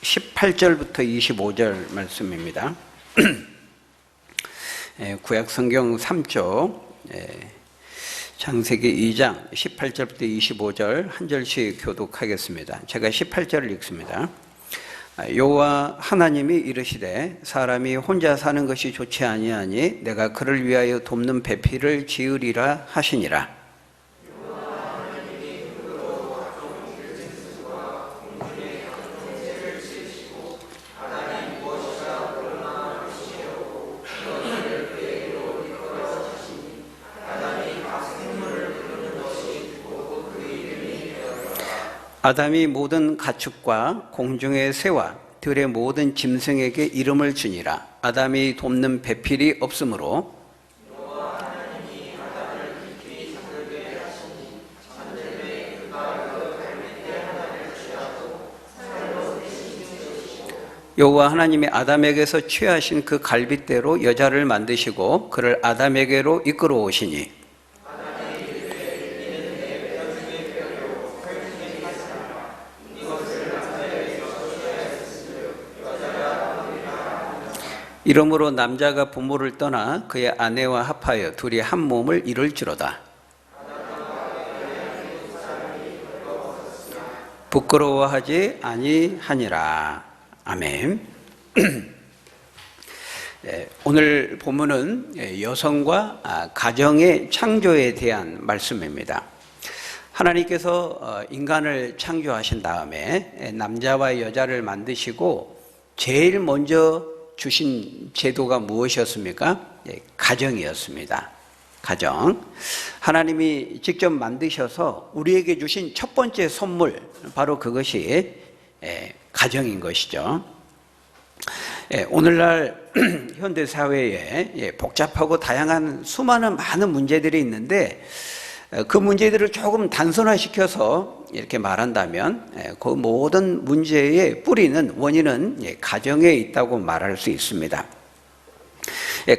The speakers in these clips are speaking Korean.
18절부터 25절 말씀입니다. 구약 성경 3쪽 창세기 2장 18절부터 25절 한 절씩 교독하겠습니다. 제가 18절을 읽습니다. 여호와 하나님이 이르시되 사람이 혼자 사는 것이 좋지 아니하니 내가 그를 위하여 돕는 배필을 지으리라 하시니라. 아담이 모든 가축과 공중의 새와 들의 모든 짐승에게 이름을 주니라. 아담이 돕는 배필이 없으므로 여호와 하나님이 아담에게서 취하신 그 갈빗대로 여자를 만드시고 그를 아담에게로 이끌어 오시니 이러므로 남자가 부모를 떠나 그의 아내와 합하여 둘이 한 몸을 이룰지로다. 부끄러워하지 아니하니라. 아멘. 오늘 본문은 여성과 가정의 창조에 대한 말씀입니다. 하나님께서 인간을 창조하신 다음에 남자와 여자를 만드시고 제일 먼저 주신 제도가 무엇이었습니까? 가정이었습니다. 가정. 하나님이 직접 만드셔서 우리에게 주신 첫 번째 선물, 바로 그것이 가정인 것이죠. 오늘날 현대사회에 복잡하고 다양한 수많은 많은 문제들이 있는데 그 문제들을 조금 단순화시켜서 이렇게 말한다면 그 모든 문제의 뿌리는, 원인은 가정에 있다고 말할 수 있습니다.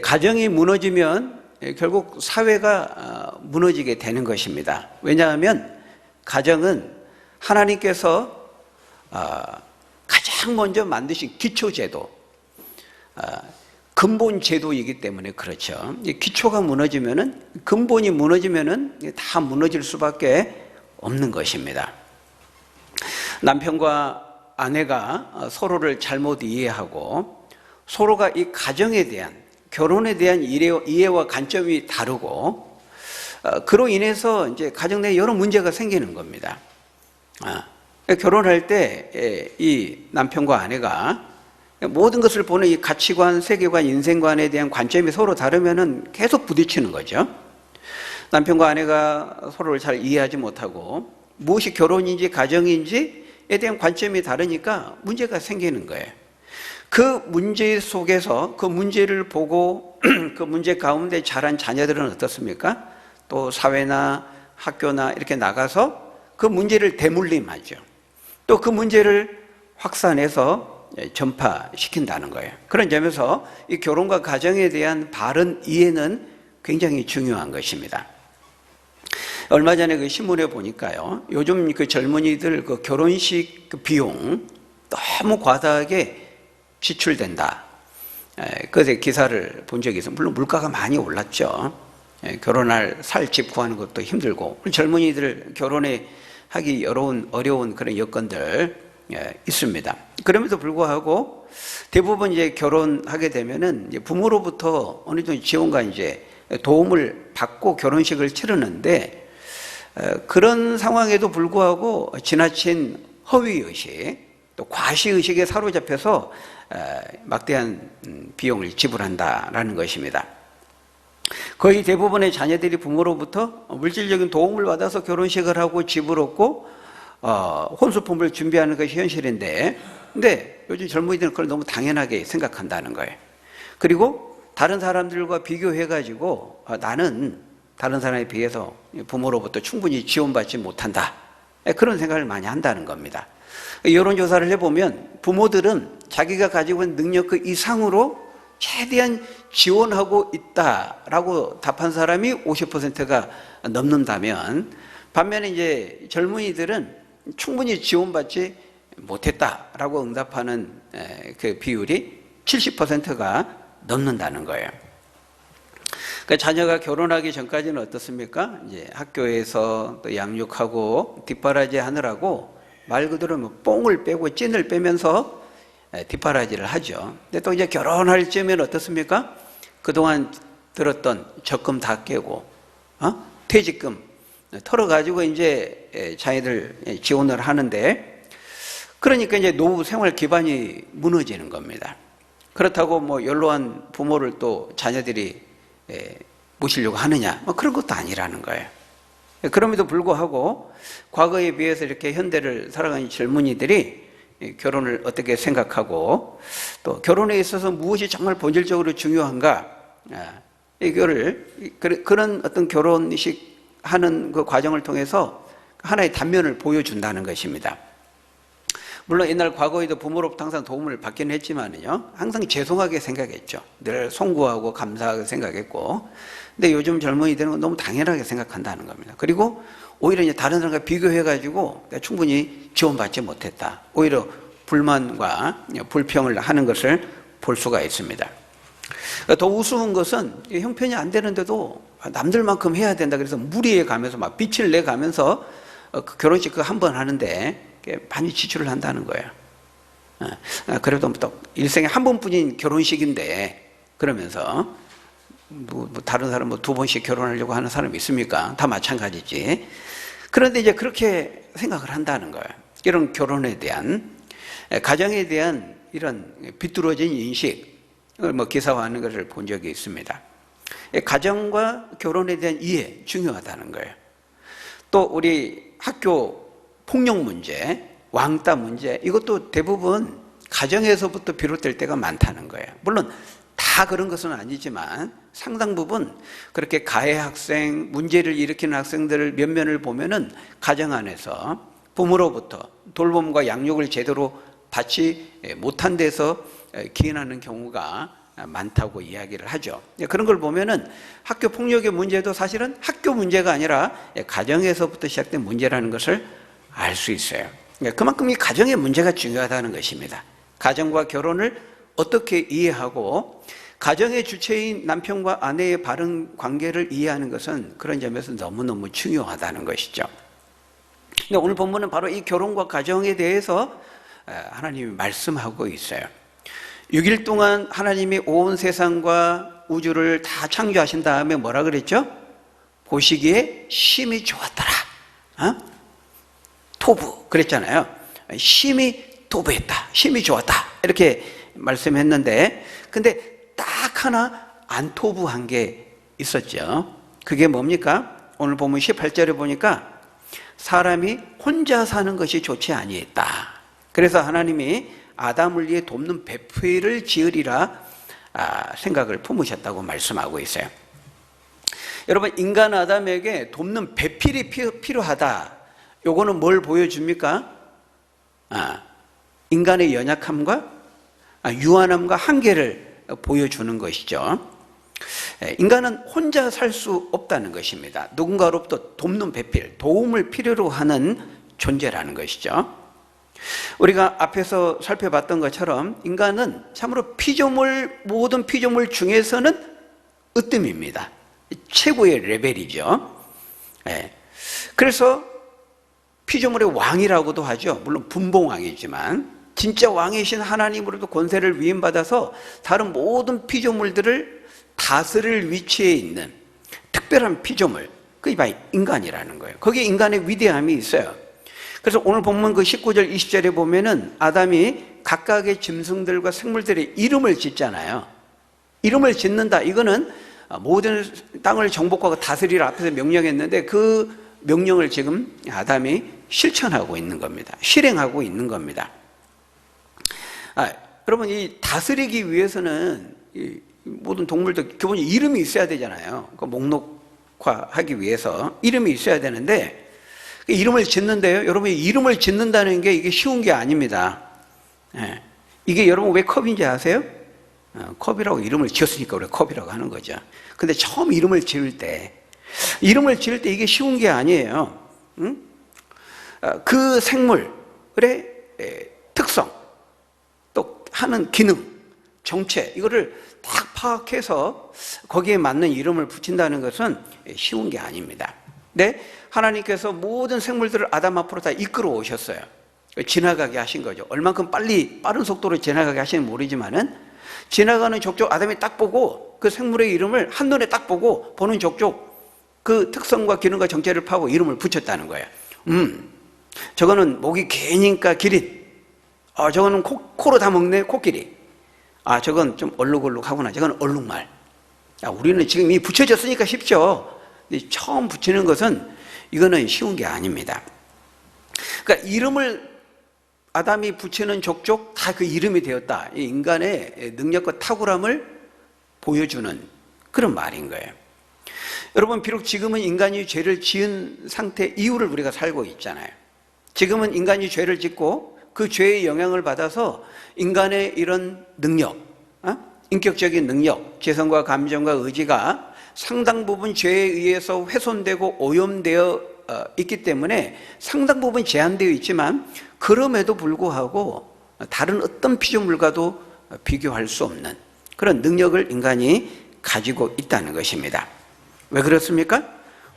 가정이 무너지면 결국 사회가 무너지게 되는 것입니다. 왜냐하면 가정은 하나님께서 가장 먼저 만드신 기초제도, 근본 제도이기 때문에 그렇죠. 기초가 무너지면은, 근본이 무너지면은 다 무너질 수밖에 없는 것입니다. 남편과 아내가 서로를 잘못 이해하고 서로가 이 가정에 대한, 결혼에 대한 이해와 관점이 다르고 그로 인해서 이제 가정 내에 여러 문제가 생기는 겁니다. 결혼할 때 이 남편과 아내가 모든 것을 보는 이 가치관, 세계관, 인생관에 대한 관점이 서로 다르면은 계속 부딪히는 거죠. 남편과 아내가 서로를 잘 이해하지 못하고 무엇이 결혼인지 가정인지에 대한 관점이 다르니까 문제가 생기는 거예요. 그 문제 속에서 그 문제를 보고 그 문제 가운데 자란 자녀들은 어떻습니까? 또 사회나 학교나 이렇게 나가서 그 문제를 대물림하죠. 또 그 문제를 확산해서 전파시킨다는 거예요. 그런 점에서 이 결혼과 가정에 대한 바른 이해는 굉장히 중요한 것입니다. 얼마 전에 그 신문에 보니까요, 요즘 그 젊은이들 그 결혼식 그 비용 너무 과다하게 지출된다. 그래서 기사를 본 적이 있어요. 물론 물가가 많이 올랐죠. 결혼할 살 집 구하는 것도 힘들고 젊은이들 결혼에 하기 어려운 그런 여건들 있습니다. 그럼에도 불구하고 대부분 이제 결혼하게 되면은 이제 부모로부터 어느 정도 지원과 이제 도움을 받고 결혼식을 치르는데 그런 상황에도 불구하고 지나친 허위의식, 또 과시의식에 사로잡혀서 막대한 비용을 지불한다라는 것입니다. 거의 대부분의 자녀들이 부모로부터 물질적인 도움을 받아서 결혼식을 하고 집을 얻고 혼수품을 준비하는 것이 현실인데, 근데 요즘 젊은이들은 그걸 너무 당연하게 생각한다는 거예요. 그리고 다른 사람들과 비교해가지고 나는 다른 사람에 비해서 부모로부터 충분히 지원받지 못한다, 그런 생각을 많이 한다는 겁니다. 여론조사를 해보면 부모들은 자기가 가지고 있는 능력 그 이상으로 최대한 지원하고 있다라고 답한 사람이 50%가 넘는다면, 반면에 이제 젊은이들은 충분히 지원받지 못했다라고 응답하는 그 비율이 70%가 넘는다는 거예요. 그러니까 자녀가 결혼하기 전까지는 어떻습니까? 이제 학교에서 또 양육하고 뒷바라지 하느라고 말 그대로 뭐 뽕을 빼고 찐을 빼면서 뒷바라지를 하죠. 근데 또 이제 결혼할 쯤에는 어떻습니까? 그동안 들었던 적금 다 깨고, 퇴직금 털어가지고 이제 자녀들 지원을 하는데, 그러니까 이제 노후 생활 기반이 무너지는 겁니다. 그렇다고 뭐 연로한 부모를 또 자녀들이 모시려고 하느냐, 뭐 그런 것도 아니라는 거예요. 그럼에도 불구하고 과거에 비해서 이렇게 현대를 살아가는 젊은이들이 결혼을 어떻게 생각하고 또 결혼에 있어서 무엇이 정말 본질적으로 중요한가, 이거를 그런 어떤 결혼식 하는 그 과정을 통해서 하나의 단면을 보여준다는 것입니다. 물론 옛날 과거에도 부모로부터 항상 도움을 받긴 했지만요, 항상 죄송하게 생각했죠. 늘 송구하고 감사하게 생각했고, 근데 요즘 젊은이들은 너무 당연하게 생각한다는 겁니다. 그리고 오히려 이제 다른 사람과 비교해가지고 충분히 지원받지 못했다, 오히려 불만과 불평을 하는 것을 볼 수가 있습니다. 더 우스운 것은 형편이 안 되는데도 남들만큼 해야 된다 그래서 무리해 가면서 막 빛을 내 가면서 결혼식 그 한 번 하는데 많이 지출을 한다는 거예요. 그래도 또 일생에 한 번뿐인 결혼식인데 그러면서 뭐 다른 사람 뭐 두 번씩 결혼하려고 하는 사람이 있습니까? 다 마찬가지지. 그런데 이제 그렇게 생각을 한다는 거예요. 이런 결혼에 대한, 가정에 대한 이런 비뚤어진 인식을 뭐 기사화하는 것을 본 적이 있습니다. 가정과 결혼에 대한 이해 중요하다는 거예요. 또 우리 학교 폭력 문제, 왕따 문제, 이것도 대부분 가정에서부터 비롯될 때가 많다는 거예요. 물론 다 그런 것은 아니지만 상당 부분 그렇게 가해 학생, 문제를 일으키는 학생들 몇 면을 보면은 가정 안에서 부모로부터 돌봄과 양육을 제대로 받지 못한 데서 기인하는 경우가 많다고 이야기를 하죠. 그런 걸 보면은 학교 폭력의 문제도 사실은 학교 문제가 아니라 가정에서부터 시작된 문제라는 것을 알 수 있어요. 그만큼 이 가정의 문제가 중요하다는 것입니다. 가정과 결혼을 어떻게 이해하고 가정의 주체인 남편과 아내의 바른 관계를 이해하는 것은 그런 점에서 너무너무 중요하다는 것이죠. 근데 오늘 본문은 바로 이 결혼과 가정에 대해서 하나님이 말씀하고 있어요. 6일 동안 하나님이 온 세상과 우주를 다 창조하신 다음에 뭐라 그랬죠? 보시기에 심히 좋았더라. 토부 그랬잖아요. 심히 토부했다, 심히 좋았다, 이렇게 말씀했는데, 근데 딱 하나 안 토부한 게 있었죠. 그게 뭡니까? 오늘 보면 18절에 보니까 사람이 혼자 사는 것이 좋지 아니했다. 그래서 하나님이 아담을 위해 돕는 배필을 지으리라 생각을 품으셨다고 말씀하고 있어요. 여러분, 인간 아담에게 돕는 배필이 필요하다. 요거는 뭘 보여줍니까? 인간의 연약함과 유한함과 한계를 보여주는 것이죠. 인간은 혼자 살 수 없다는 것입니다. 누군가로부터 돕는 배필, 도움을 필요로 하는 존재라는 것이죠. 우리가 앞에서 살펴봤던 것처럼 인간은 참으로 모든 피조물 중에서는 으뜸입니다. 최고의 레벨이죠. 그래서 피조물의 왕이라고도 하죠. 물론 분봉왕이지만 진짜 왕이신 하나님으로도 권세를 위임받아서 다른 모든 피조물들을 다스릴 위치에 있는 특별한 피조물, 그게 바로 인간이라는 거예요. 거기에 인간의 위대함이 있어요. 그래서 오늘 본문 그 19절 20절에 보면은 아담이 각각의 짐승들과 생물들의 이름을 짓잖아요. 이름을 짓는다, 이거는 모든 땅을 정복하고 다스리라 앞에서 명령했는데 그 명령을 지금 아담이 실천하고 있는 겁니다. 실행하고 있는 겁니다. 여러분, 이 다스리기 위해서는 이 모든 동물도 기본적으로 이름이 있어야 되잖아요. 그 목록화하기 위해서 이름이 있어야 되는데 이름을 짓는데요. 여러분이 이름을 짓는다는 게 이게 쉬운 게 아닙니다. 이게 여러분 왜 컵인지 아세요? 컵이라고 이름을 지었으니까 우리가 컵이라고 하는 거죠. 근데 처음 이름을 지을 때 이게 쉬운 게 아니에요. 그 생물의 특성, 또 하는 기능, 정체, 이거를 딱 파악해서 거기에 맞는 이름을 붙인다는 것은 쉬운 게 아닙니다. 근데 하나님께서 모든 생물들을 아담 앞으로 다 이끌어 오셨어요. 지나가게 하신 거죠. 얼만큼 빠른 속도로 지나가게 하시는지 모르지만은, 지나가는 족족 아담이 딱 보고 그 생물의 이름을 한눈에 딱 보고 보는 족족 그 특성과 기능과 정체를 파고 이름을 붙였다는 거예요. 저거는 목이 개니까 기린. 저거는 코로 다 먹네, 코끼리. 저건 좀 얼룩얼룩하구나. 저건 얼룩말. 우리는 지금 이 붙여졌으니까 쉽죠. 근데 처음 붙이는 것은 이거는 쉬운 게 아닙니다. 그러니까 이름을 아담이 붙이는 족족 다 그 이름이 되었다. 이 인간의 능력과 탁월함을 보여주는 그런 말인 거예요. 여러분, 비록 지금은 인간이 죄를 지은 상태 이후를 우리가 살고 있잖아요. 지금은 인간이 죄를 짓고 그 죄의 영향을 받아서 인간의 이런 능력, 인격적인 능력, 재성과 감정과 의지가 상당 부분 죄에 의해서 훼손되고 오염되어 있기 때문에 상당 부분 제한되어 있지만, 그럼에도 불구하고 다른 어떤 피조물과도 비교할 수 없는 그런 능력을 인간이 가지고 있다는 것입니다. 왜 그렇습니까?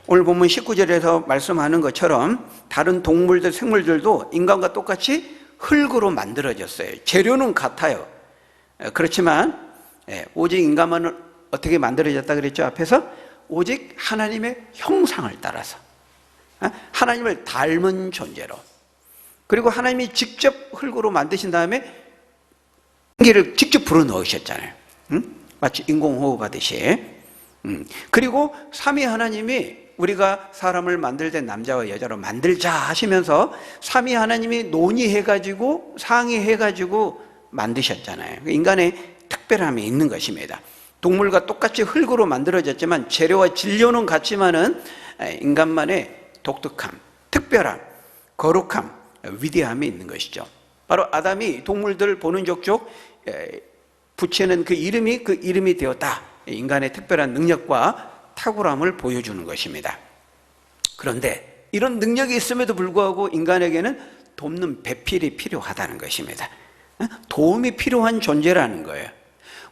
오늘 본문 19절에서 말씀하는 것처럼 다른 동물들, 생물들도 인간과 똑같이 흙으로 만들어졌어요. 재료는 같아요. 그렇지만 오직 인간만은 어떻게 만들어졌다 그랬죠? 앞에서 오직 하나님의 형상을 따라서, 하나님을 닮은 존재로, 그리고 하나님이 직접 흙으로 만드신 다음에 공기를 직접 불어넣으셨잖아요. 마치 인공호흡 하듯이. 그리고 삼위 하나님이 우리가 사람을 만들 때 남자와 여자로 만들자 하시면서 삼위 하나님이 논의해가지고 상의해가지고 만드셨잖아요. 인간의 특별함이 있는 것입니다. 동물과 똑같이 흙으로 만들어졌지만 재료와 진료는 같지만은 인간만의 독특함, 특별함, 거룩함, 위대함이 있는 것이죠. 바로 아담이 동물들 보는 족족 붙이는 그 이름이 되었다. 인간의 특별한 능력과 탁월함을 보여주는 것입니다. 그런데 이런 능력이 있음에도 불구하고 인간에게는 돕는 배필이 필요하다는 것입니다. 도움이 필요한 존재라는 거예요.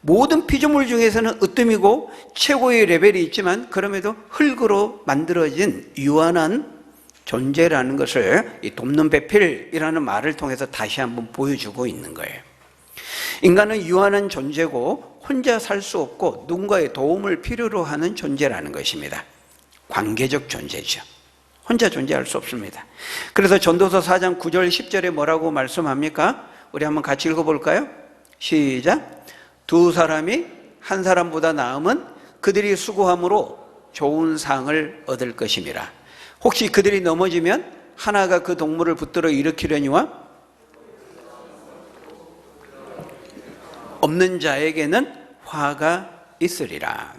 모든 피조물 중에서는 으뜸이고 최고의 레벨이 있지만, 그럼에도 흙으로 만들어진 유한한 존재라는 것을 이 돕는 배필이라는 말을 통해서 다시 한번 보여주고 있는 거예요. 인간은 유한한 존재고 혼자 살 수 없고 누군가의 도움을 필요로 하는 존재라는 것입니다. 관계적 존재죠. 혼자 존재할 수 없습니다. 그래서 전도서 4장 9절 10절에 뭐라고 말씀합니까? 우리 한번 같이 읽어볼까요? 시작. 두 사람이 한 사람보다 나음은 그들이 수고함으로 좋은 상을 얻을 것임이라. 혹시 그들이 넘어지면 하나가 그 동물을 붙들어 일으키려니와 없는 자에게는 화가 있으리라.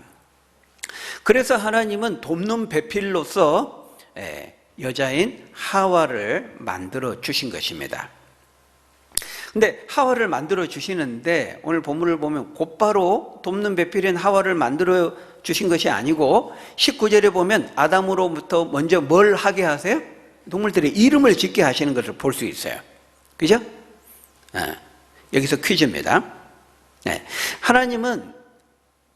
그래서 하나님은 돕는 배필로서 여자인 하와를 만들어 주신 것입니다. 근데 하와를 만들어 주시는데 오늘 본문을 보면 곧바로 돕는 배필인 하와를 만들어 주신 것이 아니고 19절에 보면 아담으로부터 먼저 뭘 하게 하세요? 동물들의 이름을 짓게 하시는 것을 볼 수 있어요. 그죠? 여기서 퀴즈입니다. 하나님은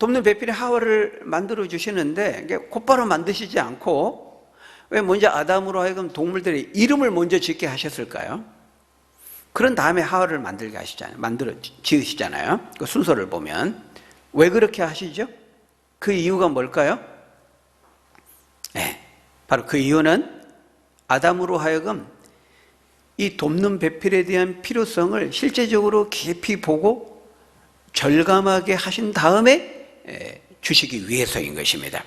돕는 배필인 하와를 만들어 주시는데 곧바로 만드시지 않고 왜 먼저 아담으로 하여금 동물들의 이름을 먼저 짓게 하셨을까요? 그런 다음에 하와를 만들게 하시잖아요. 만들어 지으시잖아요. 그 순서를 보면. 왜 그렇게 하시죠? 그 이유가 뭘까요? 바로 그 이유는 아담으로 하여금 이 돕는 배필에 대한 필요성을 실제적으로 깊이 보고 절감하게 하신 다음에 주시기 위해서인 것입니다.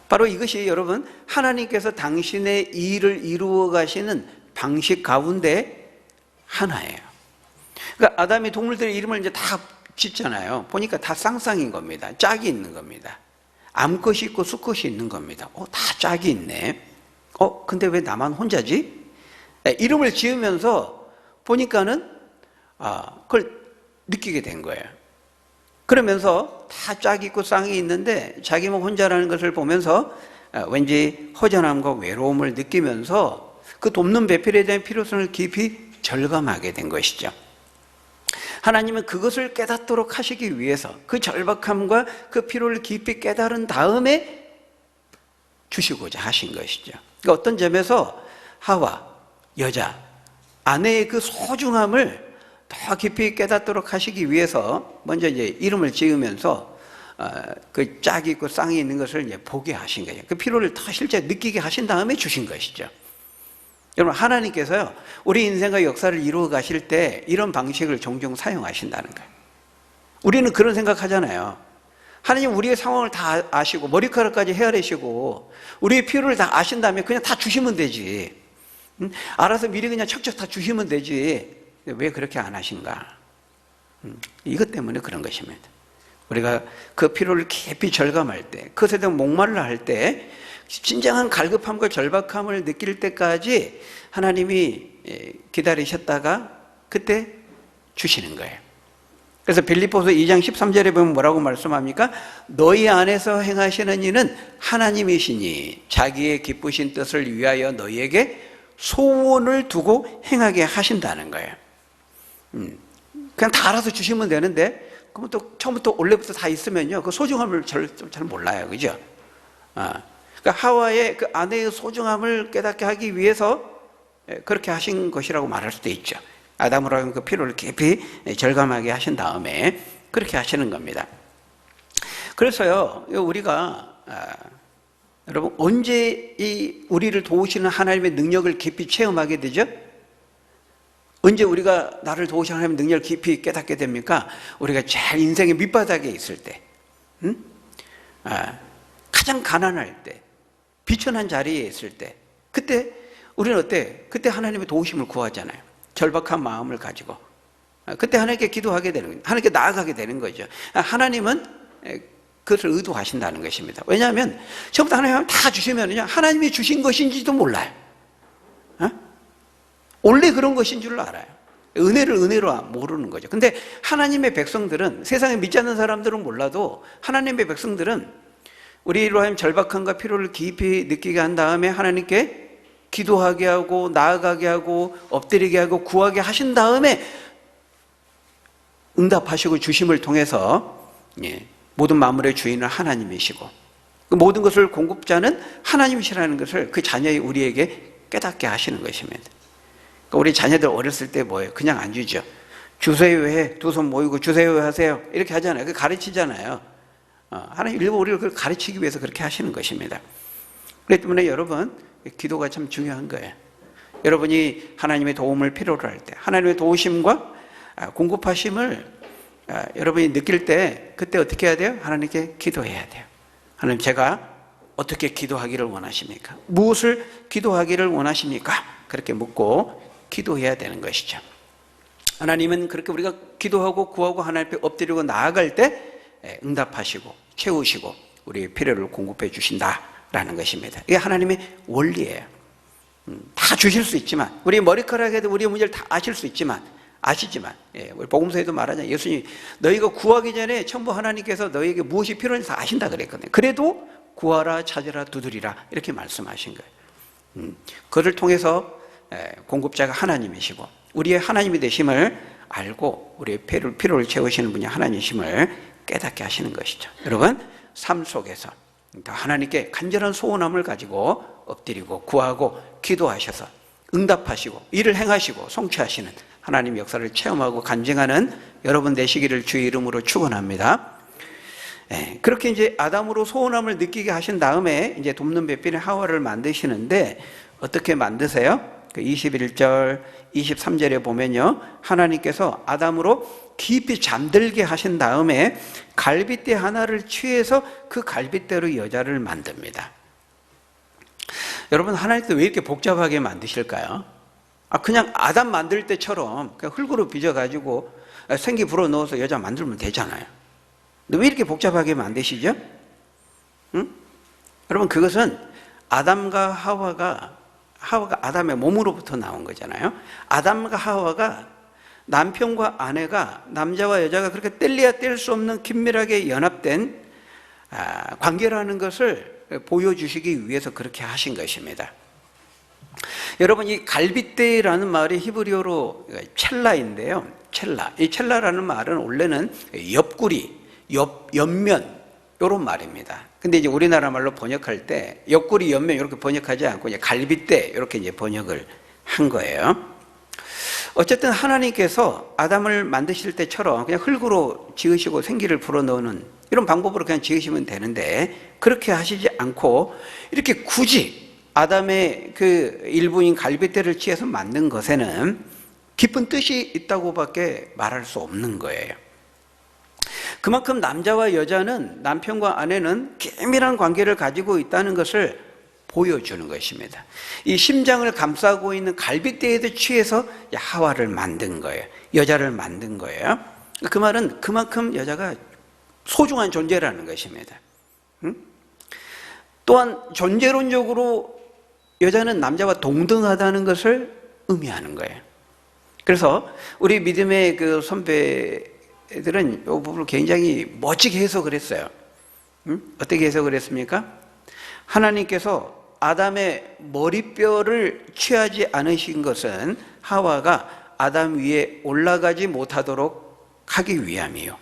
바로 이것이 여러분 하나님께서 당신의 일을 이루어 가시는 방식 가운데 하나예요. 그러니까 아담이 동물들의 이름을 이제 다 짓잖아요. 보니까 다 쌍쌍인 겁니다. 짝이 있는 겁니다. 암컷이 있고 수컷이 있는 겁니다. 다 짝이 있네. 근데 왜 나만 혼자지? 이름을 지으면서 보니까는 그걸 느끼게 된 거예요. 그러면서 다 짝이 있고 쌍이 있는데 자기만 혼자라는 것을 보면서 왠지 허전함과 외로움을 느끼면서 그 돕는 배필에 대한 필요성을 깊이 절감하게 된 것이죠. 하나님은 그것을 깨닫도록 하시기 위해서 그 절박함과 그 필요를 깊이 깨달은 다음에 주시고자 하신 것이죠. 그러니까 어떤 점에서 하와, 여자, 아내의 그 소중함을 더 깊이 깨닫도록 하시기 위해서 먼저 이제 이름을 지으면서 그 짝이 있고 쌍이 있는 것을 이제 보게 하신 거예요. 그 필요를 더 실제 느끼게 하신 다음에 주신 것이죠. 여러분, 하나님께서요, 우리 인생과 역사를 이루어 가실 때 이런 방식을 종종 사용하신다는 거예요. 우리는 그런 생각하잖아요. 하나님 우리의 상황을 다 아시고 머리카락까지 헤아리시고 우리의 필요를 다 아신 다음에 그냥 다 주시면 되지. 알아서 미리 그냥 척척 다 주시면 되지. 왜 그렇게 안 하신가? 이것 때문에 그런 것입니다. 우리가 그 필요를 깊이 절감할 때, 그것에 대한 목말라 할 때, 진정한 갈급함과 절박함을 느낄 때까지 하나님이 기다리셨다가 그때 주시는 거예요. 그래서 빌립보서 2장 13절에 보면 뭐라고 말씀합니까? 너희 안에서 행하시는 이는 하나님이시니 자기의 기쁘신 뜻을 위하여 너희에게 소원을 두고 행하게 하신다는 거예요. 그냥 다 알아서 주시면 되는데, 그럼 또 처음부터 원래부터 다 있으면요, 그 소중함을 잘 몰라요. 그죠? 그러니까 하와의 그 아내의 소중함을 깨닫게 하기 위해서 그렇게 하신 것이라고 말할 수도 있죠. 아담으로 하여금 그 필요를 깊이 절감하게 하신 다음에 그렇게 하시는 겁니다. 그래서요, 우리가 여러분 언제 이 우리를 도우시는 하나님의 능력을 깊이 체험하게 되죠? 언제 우리가 나를 도우시는 하나님의 능력을 깊이 깨닫게 됩니까? 우리가 제일 인생의 밑바닥에 있을 때, 가장 가난할 때, 비천한 자리에 있을 때, 그때 우리는 어때? 그때 하나님의 도우심을 구하잖아요. 절박한 마음을 가지고 그때 하나님께 기도하게 되는 거예요. 하나님께 나아가게 되는 거죠. 하나님은 그것을 의도하신다는 것입니다. 왜냐하면 처음부터 하나님 다 주시면요, 하나님이 주신 것인지도 몰라요. 원래 그런 것인 줄 알아요. 은혜를 은혜로 모르는 거죠. 근데 하나님의 백성들은, 세상에 믿지 않는 사람들은 몰라도 하나님의 백성들은 우리로 하여금 절박함과 필요를 깊이 느끼게 한 다음에 하나님께 기도하게 하고 나아가게 하고 엎드리게 하고 구하게 하신 다음에 응답하시고 주심을 통해서 모든 만물의 주인은 하나님이시고 그 모든 것을 공급자는 하나님이시라는 것을 그 자녀의 우리에게 깨닫게 하시는 것입니다. 우리 자녀들 어렸을 때 뭐예요? 그냥 안 주죠. 주세요 해, 두 손 모이고 주세요 하세요, 이렇게 하잖아요. 그 가르치잖아요. 하나님 일부 우리를 그걸 가르치기 위해서 그렇게 하시는 것입니다. 그렇기 때문에 여러분, 기도가 참 중요한 거예요. 여러분이 하나님의 도움을 필요로 할 때, 하나님의 도우심과 공급하심을 여러분이 느낄 때, 그때 어떻게 해야 돼요? 하나님께 기도해야 돼요. 하나님, 제가 어떻게 기도하기를 원하십니까? 무엇을 기도하기를 원하십니까? 그렇게 묻고 기도해야 되는 것이죠. 하나님은 그렇게 우리가 기도하고 구하고 하나님 앞에 엎드리고 나아갈 때 응답하시고 채우시고 우리의 필요를 공급해 주신다라는 것입니다. 이게 하나님의 원리예요. 다 주실 수 있지만, 우리 머리카락에도 우리의 문제를 다 아시지만, 우리 복음서에도 말하잖아요. 예수님이 너희가 구하기 전에 전부 하나님께서 너희에게 무엇이 필요한지 다 아신다 그랬거든요. 그래도 구하라, 찾으라, 두드리라 이렇게 말씀하신 거예요. 그를 통해서 공급자가 하나님이시고 우리의 하나님이 되심을 알고 우리의 필요를 채우시는 분이 하나님이심을 깨닫게 하시는 것이죠. 여러분, 삶 속에서 하나님께 간절한 소원함을 가지고 엎드리고 구하고 기도하셔서 응답하시고 일을 행하시고 성취하시는 하나님 역사를 체험하고 간증하는 여러분 되시기를 주의 이름으로 축원합니다. 그렇게 이제 아담으로 소원함을 느끼게 하신 다음에 이제 돕는 배필의 하와를 만드시는데 어떻게 만드세요? 그 21절, 23절에 보면요, 하나님께서 아담으로 깊이 잠들게 하신 다음에 갈빗대 하나를 취해서 그 갈빗대로 여자를 만듭니다. 여러분, 하나님께서 왜 이렇게 복잡하게 만드실까요? 그냥 아담 만들 때처럼 그냥 흙으로 빚어가지고 생기 불어넣어서 여자 만들면 되잖아요. 근데 왜 이렇게 복잡하게 만드시죠? 여러분, 그것은 아담과 하와가 아담의 몸으로부터 나온 거잖아요. 아담과 하와가 남편과 아내가, 남자와 여자가 그렇게 뗄래야 뗄 수 없는 긴밀하게 연합된 관계라는 것을 보여주시기 위해서 그렇게 하신 것입니다. 여러분, 이 갈빗대라는 말이 히브리어로 첼라인데요. 첼라. 이 첼라라는 말은 원래는 옆구리, 옆면 이런 말입니다. 근데 이제 우리나라 말로 번역할 때 옆구리, 옆면 이렇게 번역하지 않고 이제 갈빗대 이렇게 이제 번역을 한 거예요. 어쨌든 하나님께서 아담을 만드실 때처럼 그냥 흙으로 지으시고 생기를 불어넣는 이런 방법으로 그냥 지으시면 되는데, 그렇게 하시지 않고 이렇게 굳이 아담의 그 일부인 갈빗대를 취해서 만든 것에는 깊은 뜻이 있다고밖에 말할 수 없는 거예요. 그만큼 남자와 여자는, 남편과 아내는 긴밀한 관계를 가지고 있다는 것을 보여주는 것입니다. 이 심장을 감싸고 있는 갈빗대에도 취해서 하와를 만든 거예요. 여자를 만든 거예요. 그 말은 그만큼 여자가 소중한 존재라는 것입니다. 또한 존재론적으로 여자는 남자와 동등하다는 것을 의미하는 거예요. 그래서 우리 믿음의 그 선배들은 이 부분을 굉장히 멋지게 해석을 했어요. 어떻게 해석을 했습니까? 하나님께서 아담의 머리뼈를 취하지 않으신 것은 하와가 아담 위에 올라가지 못하도록 하기 위함이요,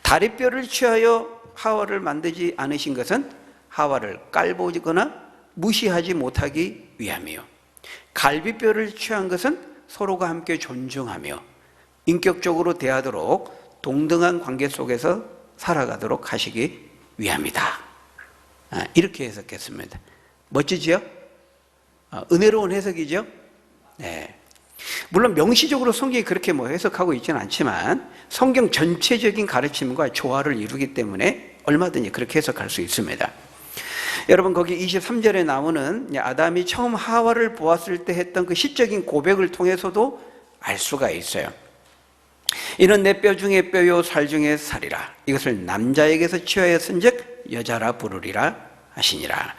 다리뼈를 취하여 하와를 만들지 않으신 것은 하와를 깔보거나 무시하지 못하기 위함이요, 갈비뼈를 취한 것은 서로가 함께 존중하며 인격적으로 대하도록 동등한 관계 속에서 살아가도록 하시기 위함이다. 이렇게 해석했습니다. 멋지지요? 은혜로운 해석이죠? 네. 물론 명시적으로 성경이 그렇게 해석하고 있지는 않지만 성경 전체적인 가르침과 조화를 이루기 때문에 얼마든지 그렇게 해석할 수 있습니다. 여러분, 거기 23절에 나오는 아담이 처음 하와를 보았을 때 했던 그 시적인 고백을 통해서도 알 수가 있어요. 이는 내 뼈 중에 뼈요 살 중에 살이라. 이것을 남자에게서 취하였은즉 여자라 부르리라 하시니라.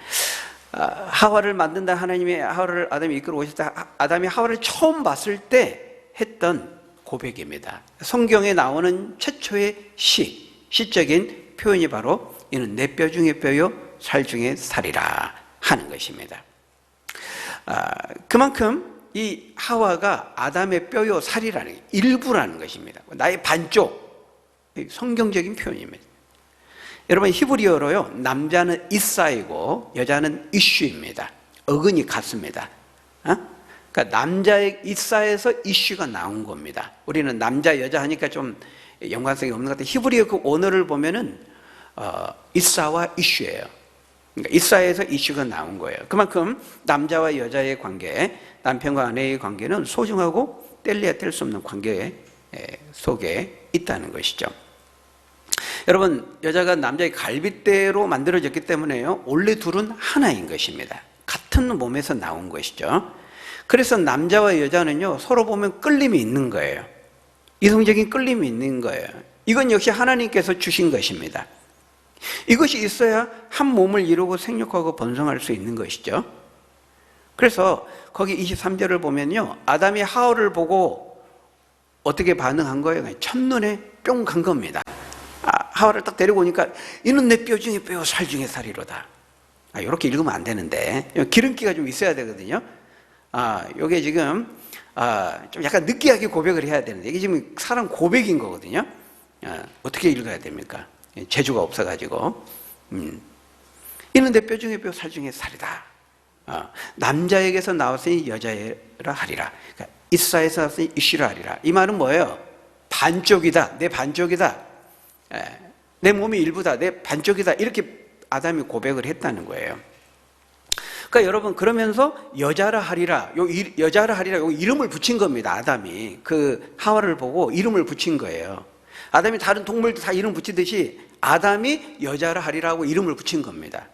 하와를 만든다. 하나님이 하와를 아담이 이끌어 오셨다. 아담이 하와를 처음 봤을 때 했던 고백입니다. 성경에 나오는 최초의 시적인 표현이 바로 이는 내 뼈 중에 뼈요 살 중에 살이라 하는 것입니다. 그만큼 이 하와가 아담의 뼈요 살이라는 일부라는 것입니다. 나의 반쪽, 성경적인 표현입니다. 여러분, 히브리어로요, 남자는 이사이고 여자는 이슈입니다. 어근이 같습니다. 그러니까 남자의 이사에서 이슈가 나온 겁니다. 우리는 남자 여자 하니까 좀 연관성이 없는 것 같아요. 히브리어 그 언어를 보면은 이사와 이슈예요. 그러니까 이사에서 이슈가 나온 거예요. 그만큼 남자와 여자의 관계, 남편과 아내의 관계는 소중하고 뗄래야 뗄 수 없는 관계 속에 있다는 것이죠. 여러분, 여자가 남자의 갈빗대로 만들어졌기 때문에요, 원래 둘은 하나인 것입니다. 같은 몸에서 나온 것이죠. 그래서 남자와 여자는요, 서로 보면 끌림이 있는 거예요. 이성적인 끌림이 있는 거예요. 이건 역시 하나님께서 주신 것입니다. 이것이 있어야 한 몸을 이루고 생육하고 번성할 수 있는 것이죠. 그래서 거기 23절을 보면요, 아담이 하와를 보고 어떻게 반응한 거예요? 첫눈에 뿅 간 겁니다. 하와를 딱 데리고 오니까 이는 내 뼈 중에 뼈요 살 중에 살이로다. 이렇게 읽으면 안 되는데 기름기가 좀 있어야 되거든요. 이게 지금 좀 약간 느끼하게 고백을 해야 되는데 이게 지금 사람 고백인 거거든요. 어떻게 읽어야 됩니까? 재주가 없어가지고. 이는 내 뼈 중에 뼈 살 중에 살이다. 남자에게서 나왔으니 여자라 하리라. 그러니까 이사에서 나왔으니 이슈라 하리라. 이 말은 뭐예요? 반쪽이다. 내 반쪽이다. 내 몸이 일부다. 내 반쪽이다. 이렇게 아담이 고백을 했다는 거예요. 그러니까 여러분, 그러면서 여자라 하리라, 여자라 하리라, 요 이름을 붙인 겁니다. 아담이 그 하와를 보고 이름을 붙인 거예요. 아담이 다른 동물도 다 이름 붙이듯이 아담이 여자라 하리라고 이름을 붙인 겁니다.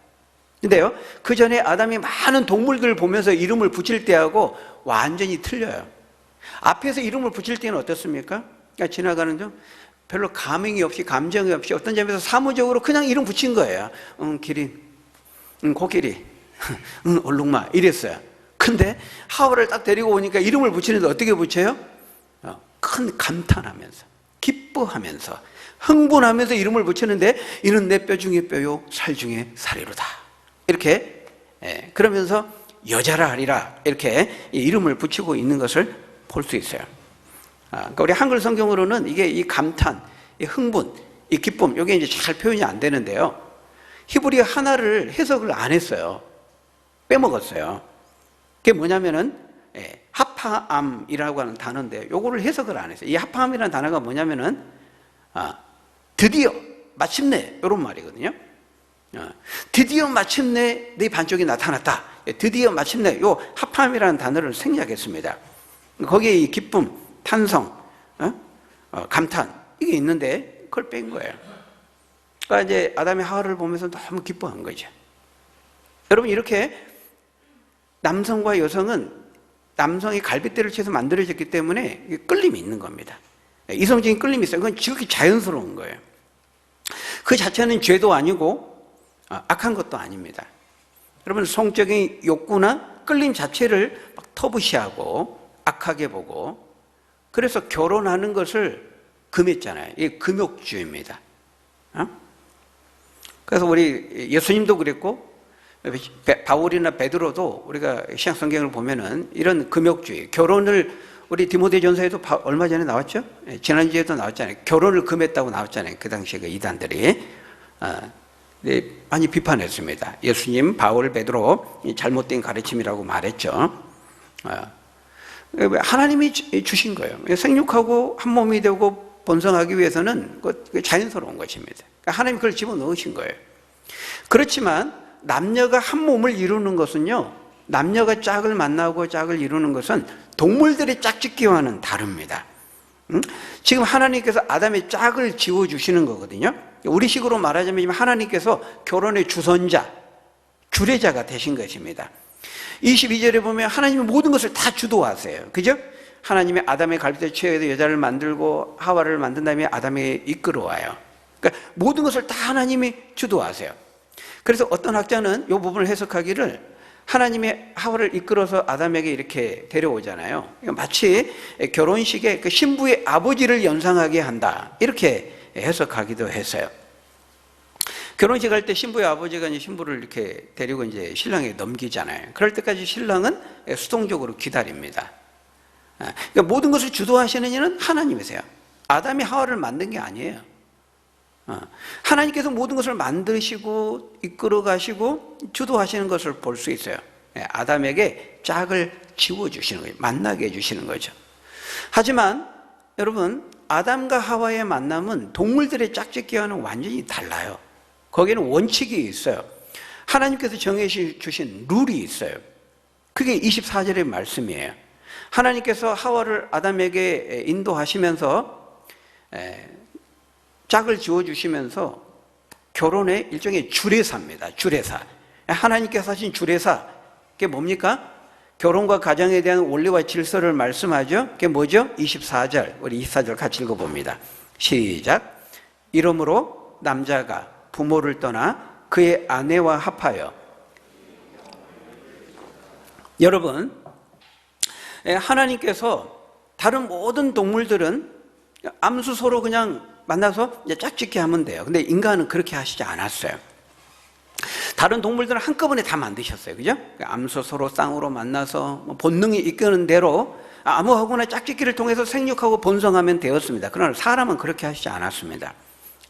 근데요, 그 전에 아담이 많은 동물들을 보면서 이름을 붙일 때하고 완전히 틀려요. 앞에서 이름을 붙일 때는 어떻습니까? 그러니까 지나가는 중 별로 감흥이 없이, 감정이 없이 어떤 점에서 사무적으로 그냥 이름 붙인 거예요. 기린, 코끼리, 얼룩말 이랬어요. 근데 하와를 딱 데리고 오니까 이름을 붙이는데 어떻게 붙여요? 큰 감탄하면서, 기뻐하면서, 흥분하면서 이름을 붙이는데 이는 내 뼈 중에 뼈요 살 중에 살이로다. 이렇게 그러면서 여자라 하리라 이렇게 이름을 붙이고 있는 것을 볼 수 있어요. 그러니까 우리 한글 성경으로는 이게 이 감탄, 이 흥분, 이 기쁨, 이게 이제 잘 표현이 안 되는데요. 히브리 하나를 해석을 안 했어요. 빼먹었어요. 그게 뭐냐면은 하파암이라고 하는 단어인데 요거를 해석을 안 했어요. 이 하파암이라는 단어가 뭐냐면은 드디어 마침내 이런 말이거든요. 드디어 마침내 네 반쪽이 나타났다. 드디어 마침내 요 하파암이라는 단어를 생략했습니다. 거기에 이 기쁨, 탄성, 감탄 이게 있는데 그걸 뺀 거예요. 그러니까 이제 아담이 하와를 보면서 너무 기뻐한 거죠. 여러분 이렇게 남성과 여성은 남성이 갈빗대를 채서 만들어졌기 때문에 끌림이 있는 겁니다. 이성적인 끌림이 있어요. 그건 지극히 자연스러운 거예요. 그 자체는 죄도 아니고 악한 것도 아닙니다. 여러분 성적인 욕구나 끌림 자체를 막 터부시하고 악하게 보고 그래서 결혼하는 것을 금했잖아요. 이게 금욕주의입니다. 그래서 우리 예수님도 그랬고 바울이나 베드로도 우리가 신약 성경을 보면은 이런 금욕주의, 결혼을 우리 디모데전서에도 얼마 전에 나왔죠? 지난주에도 나왔잖아요. 결혼을 금했다고 나왔잖아요. 그 당시에 그 이단들이 많이 비판했습니다. 예수님, 바울, 베드로 잘못된 가르침이라고 말했죠. 하나님이 주신 거예요. 생육하고 한 몸이 되고 번성하기 위해서는 자연스러운 것입니다. 하나님이 그걸 집어넣으신 거예요. 그렇지만 남녀가 한 몸을 이루는 것은요, 남녀가 짝을 만나고 짝을 이루는 것은 동물들의 짝짓기와는 다릅니다. 지금 하나님께서 아담의 짝을 지어주시는 거거든요. 우리식으로 말하자면 하나님께서 결혼의 주선자, 주례자가 되신 것입니다. 22절에 보면 하나님이 모든 것을 다 주도하세요. 그죠? 하나님이 아담의 갈빗대 취해서 여자를 만들고 하와를 만든 다음에 아담에게 이끌어와요. 그러니까 모든 것을 다 하나님이 주도하세요. 그래서 어떤 학자는 이 부분을 해석하기를 하나님이 하와를 이끌어서 아담에게 이렇게 데려오잖아요. 마치 결혼식에 그 신부의 아버지를 연상하게 한다. 이렇게 해석하기도 했어요. 결혼식 할 때 신부의 아버지가 이제 신부를 이렇게 데리고 이제 신랑에게 넘기잖아요. 그럴 때까지 신랑은 수동적으로 기다립니다. 그러니까 모든 것을 주도하시는 이는 하나님이세요. 아담이 하와를 만든 게 아니에요. 하나님께서 모든 것을 만드시고 이끌어 가시고 주도하시는 것을 볼 수 있어요. 아담에게 짝을 지워주시는 거예요. 만나게 해주시는 거죠. 하지만 여러분 아담과 하와의 만남은 동물들의 짝짓기와는 완전히 달라요. 거기에는 원칙이 있어요. 하나님께서 정해 주신 룰이 있어요. 그게 24절의 말씀이에요. 하나님께서 하와를 아담에게 인도하시면서 짝을 지어주시면서 결혼의 일종의 주례사입니다. 주례사. 하나님께서 하신 주례사, 그게 뭡니까? 결혼과 가정에 대한 원리와 질서를 말씀하죠. 그게 뭐죠? 24절, 우리 24절 같이 읽어봅니다. 시작. 이러므로 남자가 부모를 떠나 그의 아내와 합하여. 여러분, 하나님께서 다른 모든 동물들은 암수 서로 그냥 만나서 이제 짝짓기 하면 돼요. 근데 인간은 그렇게 하시지 않았어요. 다른 동물들은 한꺼번에 다 만드셨어요. 그죠? 암수 서로 쌍으로 만나서 본능이 이끄는 대로 암호하거나 짝짓기를 통해서 생육하고 번성하면 되었습니다. 그러나 사람은 그렇게 하시지 않았습니다.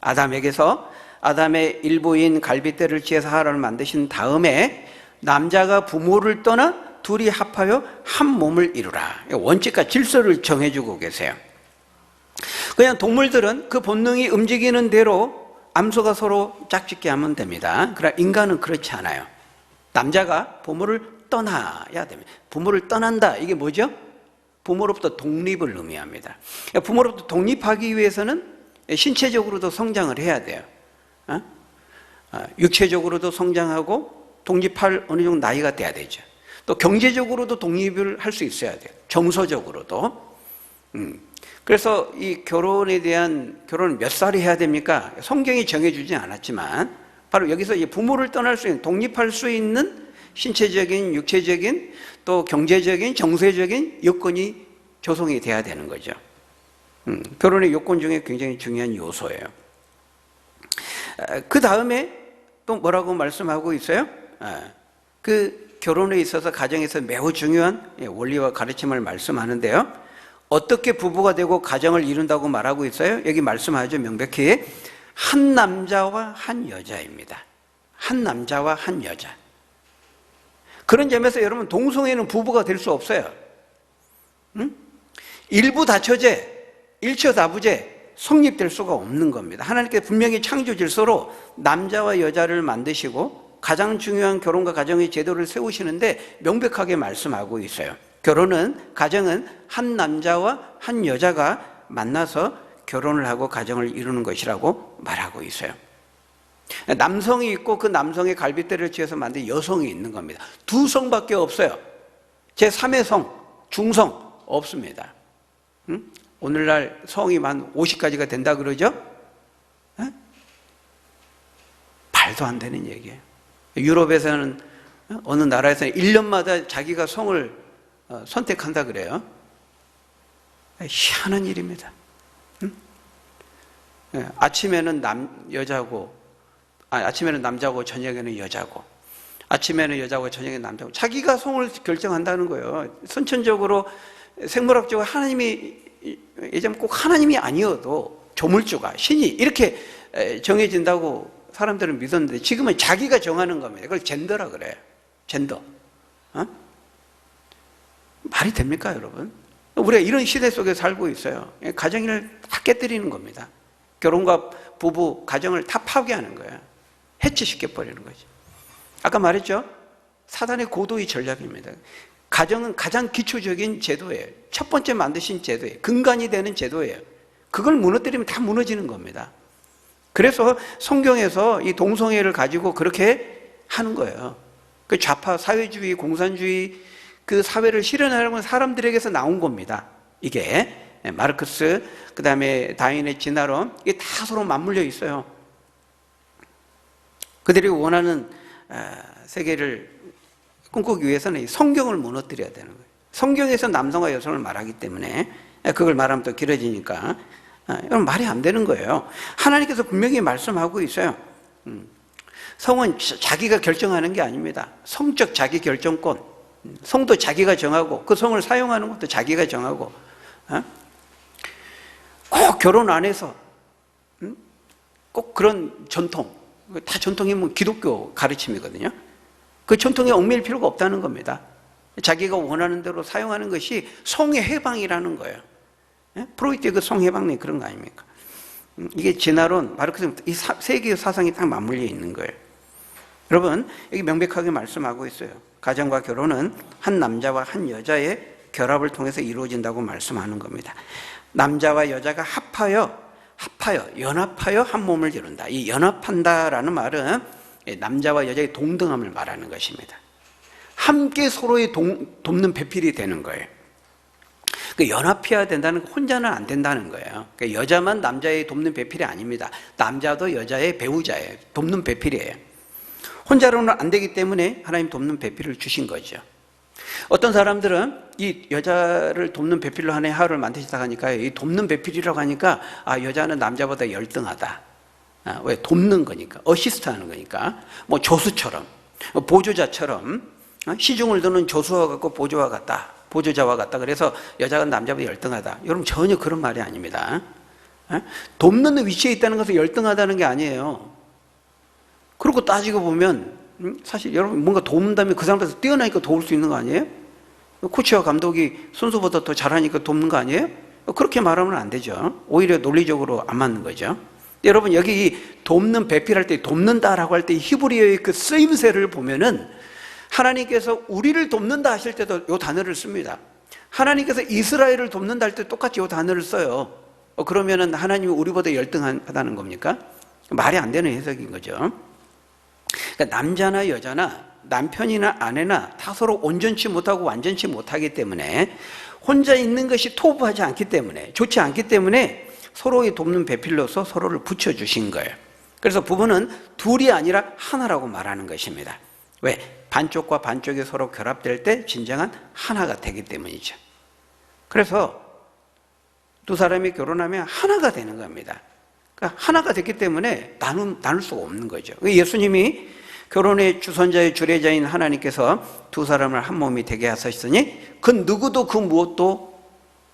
아담에게서 아담의 일부인 갈빗대를 취해서 하와를 만드신 다음에 남자가 부모를 떠나 둘이 합하여 한 몸을 이루라. 원칙과 질서를 정해주고 계세요. 그냥 동물들은 그 본능이 움직이는 대로 암소가 서로 짝짓기 하면 됩니다. 그러나 인간은 그렇지 않아요. 남자가 부모를 떠나야 됩니다. 부모를 떠난다. 이게 뭐죠? 부모로부터 독립을 의미합니다. 부모로부터 독립하기 위해서는 신체적으로도 성장을 해야 돼요. 육체적으로도 성장하고 독립할 어느 정도 나이가 돼야 되죠. 또 경제적으로도 독립을 할 수 있어야 돼요. 정서적으로도. 그래서 이 결혼에 대한, 결혼을 몇 살에 해야 됩니까? 성경이 정해주지 않았지만 바로 여기서 부모를 떠날 수 있는, 독립할 수 있는 신체적인, 육체적인, 또 경제적인, 정서적인 여건이 조성이 돼야 되는 거죠. 결혼의 요건 중에 굉장히 중요한 요소예요. 그 다음에 또 뭐라고 말씀하고 있어요? 그 결혼에 있어서 가정에서 매우 중요한 원리와 가르침을 말씀하는데요. 어떻게 부부가 되고 가정을 이룬다고 말하고 있어요? 여기 말씀하죠. 명백히 한 남자와 한 여자입니다. 한 남자와 한 여자. 그런 점에서 여러분, 동성애는 부부가 될 수 없어요. 일부 다처제, 일처다부제 성립될 수가 없는 겁니다. 하나님께서 분명히 창조 질서로 남자와 여자를 만드시고 가장 중요한 결혼과 가정의 제도를 세우시는데 명백하게 말씀하고 있어요. 가정은 한 남자와 한 여자가 만나서 결혼을 하고 가정을 이루는 것이라고 말하고 있어요. 남성이 있고 그 남성의 갈빗대를 쥐어서 만든 여성이 있는 겁니다. 두 성밖에 없어요. 제3의 성, 중성 없습니다. 오늘날 성이 만 50가지가 된다 그러죠? 말도 안 되는 얘기예요. 유럽에서는 어느 나라에서는 1년마다 자기가 성을 선택한다 그래요. 희한한 일입니다. 아침에는 아침에는 남자고 저녁에는 여자고, 아침에는 여자고 저녁에는 남자고, 자기가 성을 결정한다는 거예요. 선천적으로 생물학적으로 하나님이, 예전 꼭 하나님이 아니어도 조물주가, 신이 이렇게 정해진다고 사람들은 믿었는데 지금은 자기가 정하는 겁니다. 그걸 젠더라 그래요. 젠더. 말이 됩니까, 여러분? 우리가 이런 시대 속에 살고 있어요. 가정을 다 깨뜨리는 겁니다. 결혼과 부부, 가정을 다 파괴하는 거예요. 해체시켜버리는 거죠. 아까 말했죠? 사단의 고도의 전략입니다. 가정은 가장 기초적인 제도예요. 첫 번째 만드신 제도예요. 근간이 되는 제도예요. 그걸 무너뜨리면 다 무너지는 겁니다. 그래서 성경에서 이 동성애를 가지고 그렇게 하는 거예요. 그 좌파 사회주의, 공산주의 그 사회를 실현하려는 사람들에게서 나온 겁니다. 이게 마르크스, 그 다음에 다윈의 진화론, 이게 다 서로 맞물려 있어요. 그들이 원하는 세계를 꿈꾸기 위해서는 성경을 무너뜨려야 되는 거예요. 성경에서 남성과 여성을 말하기 때문에, 그걸 말하면 또 길어지니까 이건 말이 안 되는 거예요. 하나님께서 분명히 말씀하고 있어요. 성은 자기가 결정하는 게 아닙니다. 성적 자기 결정권, 성도 자기가 정하고 그 성을 사용하는 것도 자기가 정하고, 꼭 결혼 안에서 꼭 그런 전통, 다 전통이면 기독교 가르침이거든요. 그 전통에 얽매일 필요가 없다는 겁니다. 자기가 원하는 대로 사용하는 것이 성의 해방이라는 거예요. 프로이트의 그 성해방론 그런 거 아닙니까? 이게 진화론, 마르크스, 이 세계의 사상이 딱 맞물려 있는 거예요. 여러분, 여기 명백하게 말씀하고 있어요. 가정과 결혼은 한 남자와 한 여자의 결합을 통해서 이루어진다고 말씀하는 겁니다. 남자와 여자가 연합하여 한 몸을 이룬다. 이 연합한다라는 말은 남자와 여자의 동등함을 말하는 것입니다. 함께 서로의 돕는 배필이 되는 거예요. 연합해야 된다는 건 혼자는 안 된다는 거예요. 여자만 남자의 돕는 배필이 아닙니다. 남자도 여자의 배우자예요. 돕는 배필이에요. 혼자로는 안 되기 때문에 하나님 돕는 배필을 주신 거죠. 어떤 사람들은 이 여자를 돕는 배필로 하루를 만드시다 하니까, 이 돕는 배필이라고 하니까 여자는 남자보다 열등하다. 왜? 돕는 거니까, 어시스트 하는 거니까, 뭐 조수처럼, 보조자처럼, 시중을 두는 조수와 같고 보조와 같다, 보조자와 같다. 그래서 여자가 남자보다 열등하다. 여러분, 전혀 그런 말이 아닙니다. 돕는 위치에 있다는 것은 열등하다는 게 아니에요. 그리고 따지고 보면 사실 여러분, 뭔가 도움다면 그 사람들에서 뛰어나니까 도울 수 있는 거 아니에요? 코치와 감독이 선수보다 더 잘하니까 돕는 거 아니에요? 그렇게 말하면 안 되죠. 오히려 논리적으로 안 맞는 거죠. 여러분, 여기 돕는 배필할 때, 돕는다라고 할 때 히브리어의 그 쓰임새를 보면은 하나님께서 우리를 돕는다 하실 때도 이 단어를 씁니다. 하나님께서 이스라엘을 돕는다 할 때 똑같이 이 단어를 써요. 그러면은 하나님이 우리보다 열등하다는 겁니까? 말이 안 되는 해석인 거죠. 그러니까 남자나 여자나 남편이나 아내나 다 서로 온전치 못하고 완전치 못하기 때문에, 혼자 있는 것이 토부하지 않기 때문에, 좋지 않기 때문에 서로의 돕는 배필로서 서로를 붙여주신 거예요. 그래서 부부는 둘이 아니라 하나라고 말하는 것입니다. 왜? 반쪽과 반쪽이 서로 결합될 때 진정한 하나가 되기 때문이죠. 그래서 두 사람이 결혼하면 하나가 되는 겁니다. 그러니까 하나가 됐기 때문에 나눌 수가 없는 거죠. 예수님이 결혼의 주선자의 주례자인 하나님께서 두 사람을 한 몸이 되게 하셨으니 그 누구도 그 무엇도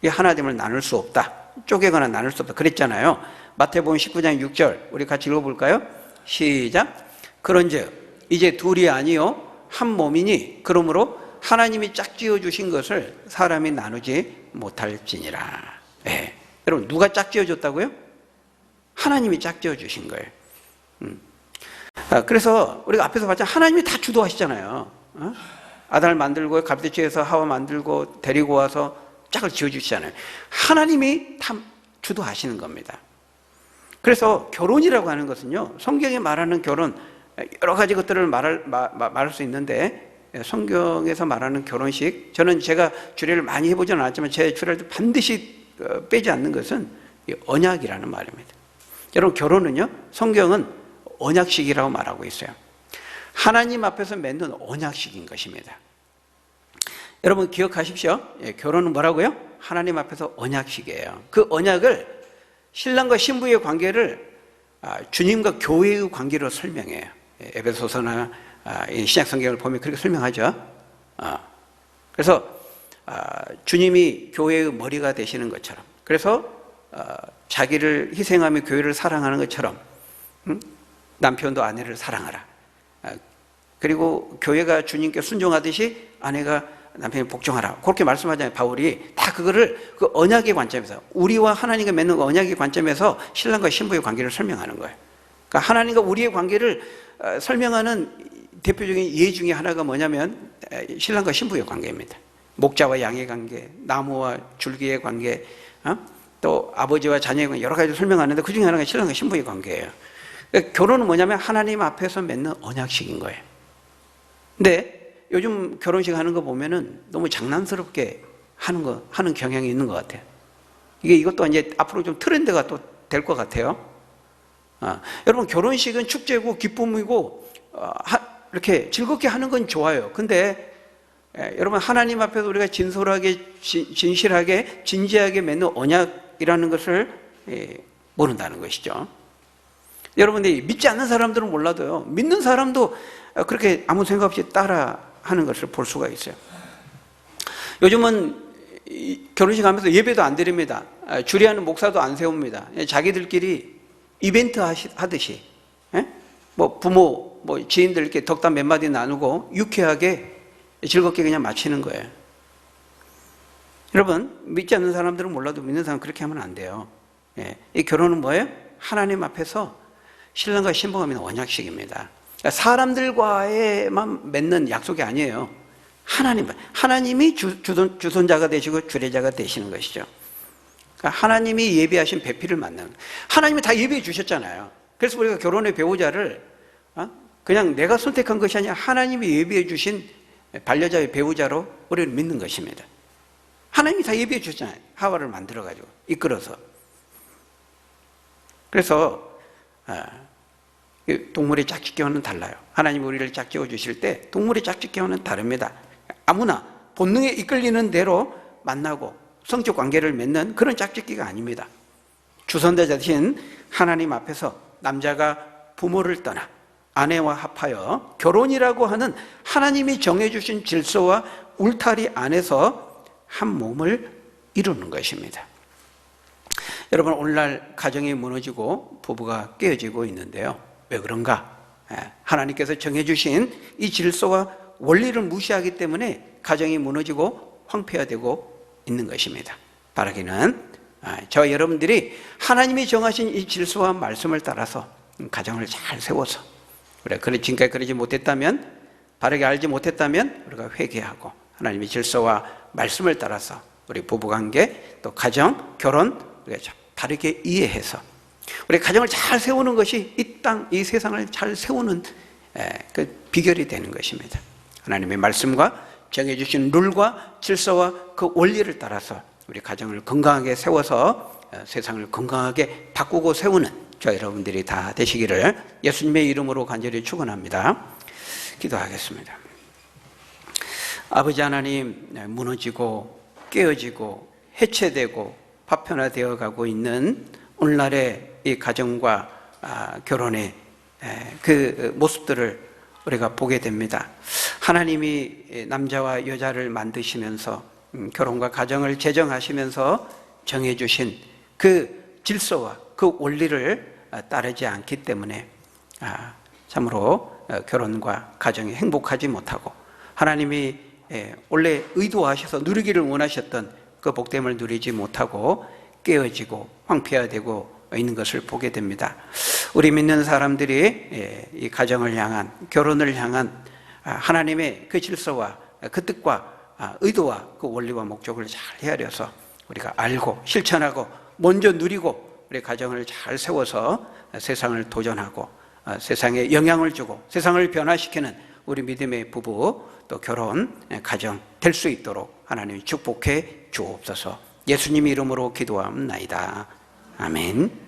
이 하나됨을 나눌 수 없다. 쪼개거나 나눌 수 없다. 그랬잖아요. 마태복음 19장 6절 우리 같이 읽어볼까요? 시작. 그런즉 이제 둘이 아니요 한 몸이니 그러므로 하나님이 짝지어 주신 것을 사람이 나누지 못할지니라. 네. 여러분 누가 짝지어 줬다고요? 하나님이 짝지어 주신 거예요. 그래서 우리가 앞에서 봤잖아요. 하나님이 다 주도하시잖아요. 아담을 만들고 갑대지에서 하와 만들고 데리고 와서 짝을 지어주시잖아요. 하나님이 다 주도하시는 겁니다. 그래서 결혼이라고 하는 것은요, 성경에 말하는 결혼, 여러 가지 것들을 말할 수 있는데, 성경에서 말하는 결혼식, 저는 제가 주례를 많이 해보지는 않았지만 제 주례를 반드시 빼지 않는 것은 언약이라는 말입니다. 여러분, 결혼은요, 성경은 언약식이라고 말하고 있어요. 하나님 앞에서 맺는 언약식인 것입니다. 여러분 기억하십시오. 결혼은 뭐라고요? 하나님 앞에서 언약식이에요. 그 언약을 신랑과 신부의 관계를 주님과 교회의 관계로 설명해요. 에베소서나 신약 성경을 보면 그렇게 설명하죠. 그래서 주님이 교회의 머리가 되시는 것처럼, 그래서 자기를 희생하며 교회를 사랑하는 것처럼 남편도 아내를 사랑하라. 그리고 교회가 주님께 순종하듯이 아내가 남편이 복종하라. 그렇게 말씀하잖아요. 바울이 다 그거를 그 언약의 관점에서, 우리와 하나님과 맺는 그 언약의 관점에서 신랑과 신부의 관계를 설명하는 거예요. 그러니까 하나님과 우리의 관계를 설명하는 대표적인 예 중에 하나가 뭐냐면 신랑과 신부의 관계입니다. 목자와 양의 관계, 나무와 줄기의 관계, 또 아버지와 자녀의 관계, 여러 가지를 설명하는데 그 중에 하나가 신랑과 신부의 관계예요. 그러니까 결혼은 뭐냐면 하나님 앞에서 맺는 언약식인 거예요. 근데 요즘 결혼식 하는 거 보면은 너무 장난스럽게 하는 경향이 있는 것 같아요. 이것도 이제 앞으로 좀 트렌드가 또 될 것 같아요. 여러분, 결혼식은 축제고 기쁨이고, 이렇게 즐겁게 하는 건 좋아요. 근데, 여러분, 하나님 앞에서 우리가 진솔하게, 진실하게, 진지하게 맺는 언약이라는 것을 모른다는 것이죠. 여러분들이 믿지 않는 사람들은 몰라도요, 믿는 사람도 그렇게 아무 생각 없이 따라 하는 것을 볼 수가 있어요. 요즘은 결혼식 하면서 예배도 안 드립니다. 주례하는 목사도 안 세웁니다. 자기들끼리 이벤트 하듯이, 뭐 부모, 뭐 지인들 이렇게 덕담 몇 마디 나누고 유쾌하게 즐겁게 그냥 마치는 거예요. 여러분, 믿지 않는 사람들은 몰라도 믿는 사람은 그렇게 하면 안 돼요. 이 결혼은 뭐예요? 하나님 앞에서 신랑과 신부가 맺는 언약식입니다. 사람들과에만 맺는 약속이 아니에요. 하나님이 주선자가 되시고 주례자가 되시는 것이죠. 그러니까 하나님이 예비하신 배필을 만나는, 하나님이 다 예비해 주셨잖아요. 그래서 우리가 결혼의 배우자를 그냥 내가 선택한 것이 아니라 하나님이 예비해 주신 반려자의 배우자로 우리를 믿는 것입니다. 하나님이 다 예비해 주셨잖아요. 하와를 만들어가지고 이끌어서. 그래서 동물의 짝짓기와는 달라요. 하나님이 우리를 짝지어 주실 때 동물의 짝짓기와는 다릅니다. 아무나 본능에 이끌리는 대로 만나고 성적 관계를 맺는 그런 짝짓기가 아닙니다. 주선자 대신 하나님 앞에서 남자가 부모를 떠나 아내와 합하여 결혼이라고 하는 하나님이 정해주신 질서와 울타리 안에서 한 몸을 이루는 것입니다. 여러분, 오늘날 가정이 무너지고 부부가 깨어지고 있는데요. 왜 그런가? 하나님께서 정해주신 이 질서와 원리를 무시하기 때문에 가정이 무너지고 황폐화되고 있는 것입니다. 바라기는 저와 여러분들이 하나님이 정하신 이 질서와 말씀을 따라서 가정을 잘 세워서, 그래 지금까지 그러지 못했다면, 바르게 알지 못했다면 우리가 회개하고 하나님의 질서와 말씀을 따라서 우리 부부관계, 또 가정, 결혼 우리가 바르게 이해해서 우리 가정을 잘 세우는 것이 이 세상을 잘 세우는 그 비결이 되는 것입니다. 하나님의 말씀과 정해주신 룰과 질서와 그 원리를 따라서 우리 가정을 건강하게 세워서 세상을 건강하게 바꾸고 세우는 저 여러분들이 다 되시기를 예수님의 이름으로 간절히 축원합니다. 기도하겠습니다. 아버지 하나님, 무너지고 깨어지고 해체되고 파편화되어 가고 있는 오늘날의 이 가정과 결혼의 그 모습들을 우리가 보게 됩니다. 하나님이 남자와 여자를 만드시면서 결혼과 가정을 제정하시면서 정해주신 그 질서와 그 원리를 따르지 않기 때문에 참으로 결혼과 가정이 행복하지 못하고 하나님이 원래 의도하셔서 누리기를 원하셨던 그 복됨을 누리지 못하고 깨어지고 황폐화되고 있는 것을 보게 됩니다. 우리 믿는 사람들이 이 가정을 향한, 결혼을 향한 하나님의 그 질서와 그 뜻과 의도와 그 원리와 목적을 잘 헤아려서 우리가 알고 실천하고 먼저 누리고 우리 가정을 잘 세워서 세상을 도전하고 세상에 영향을 주고 세상을 변화시키는 우리 믿음의 부부 또 결혼, 가정 될 수 있도록 하나님이 축복해 주옵소서. 예수님 이름으로 기도합니다. 아멘.